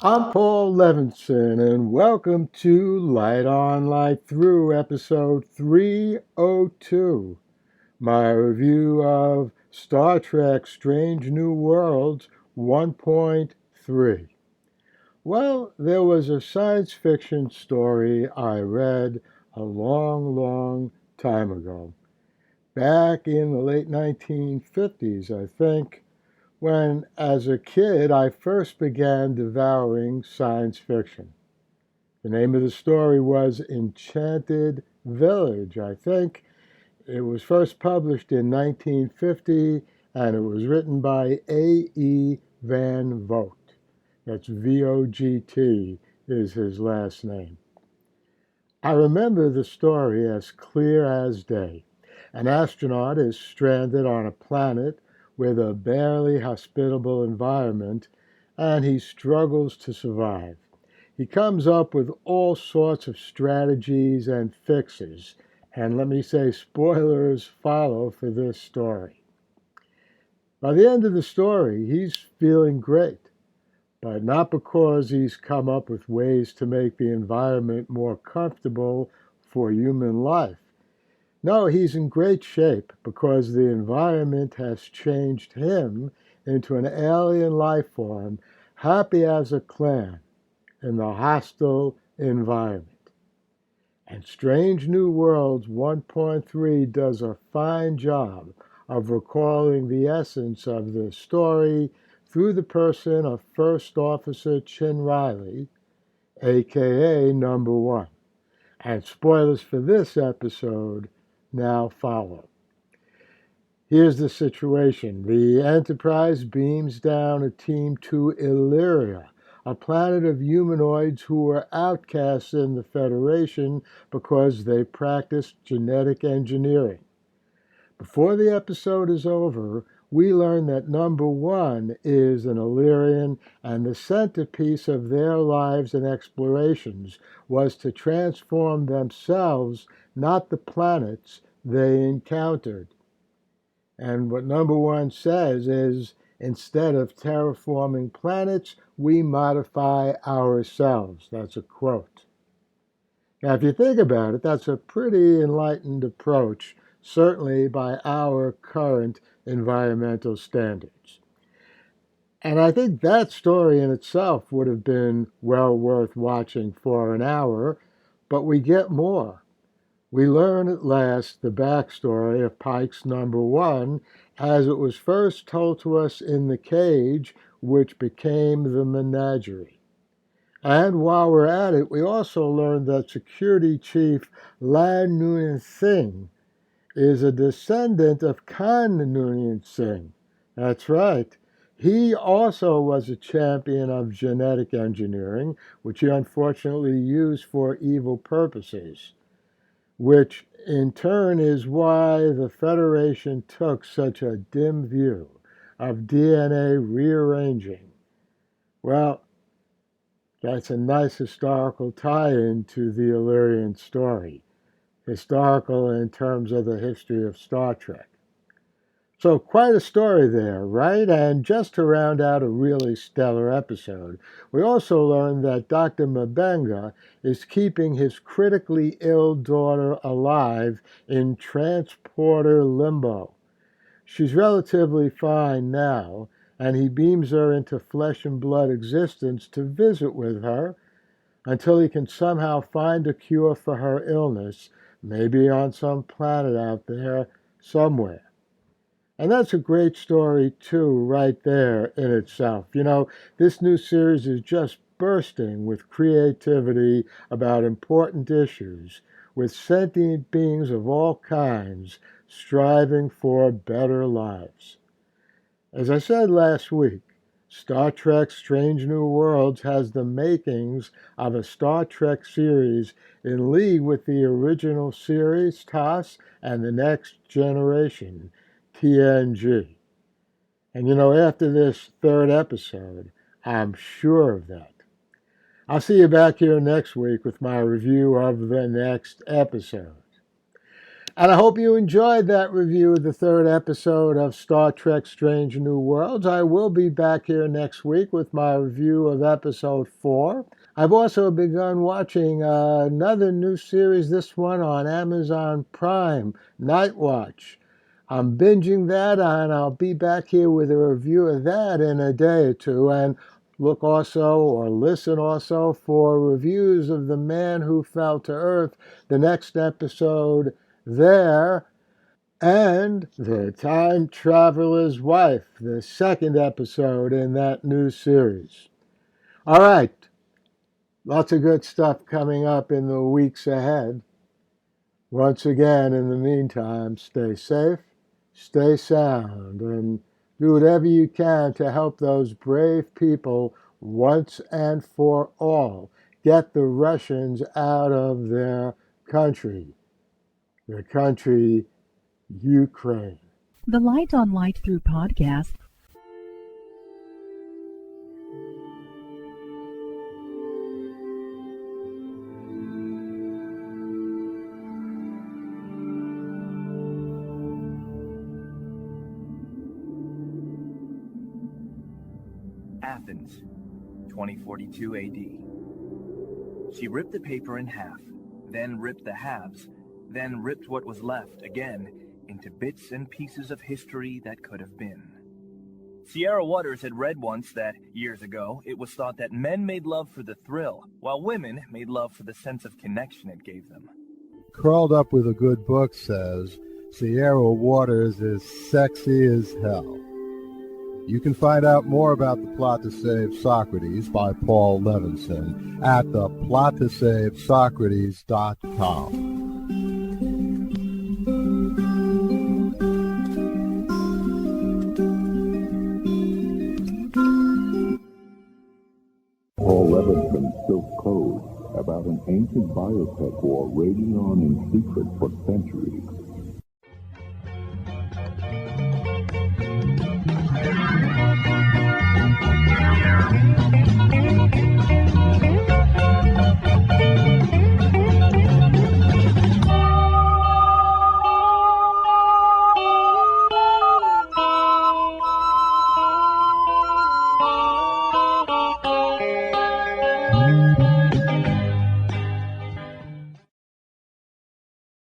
I'm Paul Levinson, and welcome to Light On, Light Through, episode 302, my review of Star Trek Strange New Worlds 1.3. Well, there was a science fiction story I read a long, long time ago, back in the late 1950s, I think, when, as a kid, I first began devouring science fiction. The name of the story was Enchanted Village, I think. It was first published in 1950, and it was written by A.E. Van Vogt. That's V-O-G-T is his last name. I remember the story as clear as day. An astronaut is stranded on a planet with a barely hospitable environment, and he struggles to survive. He comes up with all sorts of strategies and fixes, and let me say, spoilers follow for this story. By the end of the story, he's feeling great, but not because he's come up with ways to make the environment more comfortable for human life. No, he's in great shape because the environment has changed him into an alien life form, happy as a clam in the hostile environment. And Strange New Worlds 1.3 does a fine job of recalling the essence of this story through the person of First Officer Chin Riley, aka Number One. And spoilers for this episode now follow. Here's the situation. The Enterprise beams down a team to Illyria, a planet of humanoids who were outcasts in the Federation because they practiced genetic engineering. Before the episode is over, we learn that Number One is an Illyrian, and the centerpiece of their lives and explorations was to transform themselves, not the planets they encountered. And what Number One says is, instead of terraforming planets, we modify ourselves. That's a quote. Now, if you think about it, that's a pretty enlightened approach, certainly by our current environmental standards. And I think that story in itself would have been well worth watching for an hour, but we get more. We learn at last the backstory of Pike's Number One as it was first told to us in The Cage, which became the Menagerie. And while we're at it, we also learned that Security Chief Lan Noonien Singh is a descendant of Khan Noonien Singh. That's right. He also was a champion of genetic engineering, which he unfortunately used for evil purposes, which in turn is why the Federation took such a dim view of DNA rearranging. Well, that's a nice historical tie-in to the Illyrian story. Historical in terms of the history of Star Trek. So quite a story there, right? And just to round out a really stellar episode, we also learned that Dr. Mabenga is keeping his critically ill daughter alive in transporter limbo. She's relatively fine now, and he beams her into flesh and blood existence to visit with her until he can somehow find a cure for her illness, maybe on some planet out there somewhere. And that's a great story, too, right there in itself. You know, this new series is just bursting with creativity about important issues, with sentient beings of all kinds striving for better lives. As I said last week, Star Trek Strange New Worlds has the makings of a Star Trek series in league with the original series, TOS, and the Next Generation, TNG. And you know, after this third episode, I'm sure of that. I'll see you back here next week with my review of the next episode. And I hope you enjoyed that review of the third episode of Star Trek Strange New Worlds. I will be back here next week with my review of episode 4. I've also begun watching another new series, this one on Amazon Prime, Night Watch. I'm binging that, and I'll be back here with a review of that in a day or two. And look also, or listen also, for reviews of The Man Who Fell to Earth, the next episode there, and The Time Traveler's Wife, the second episode in that new series. All right, lots of good stuff coming up in the weeks ahead. Once again, in the meantime, stay safe, stay sound, and do whatever you can to help those brave people once and for all get the Russians out of their country, Ukraine. The Light on Light Through podcast. Athens, 2042 AD. She ripped the paper in half, then ripped the halves, then ripped what was left again into bits and pieces of history that could have been. Sierra Waters had read once that, years ago, it was thought that men made love for the thrill, while women made love for the sense of connection it gave them. Curled Up with a Good Book says, Sierra Waters is sexy as hell. You can find out more about The Plot to Save Socrates by Paul Levinson at theplottosavesocrates.com. Paul Levinson spilled code about an ancient biotech war raging on in secret for centuries.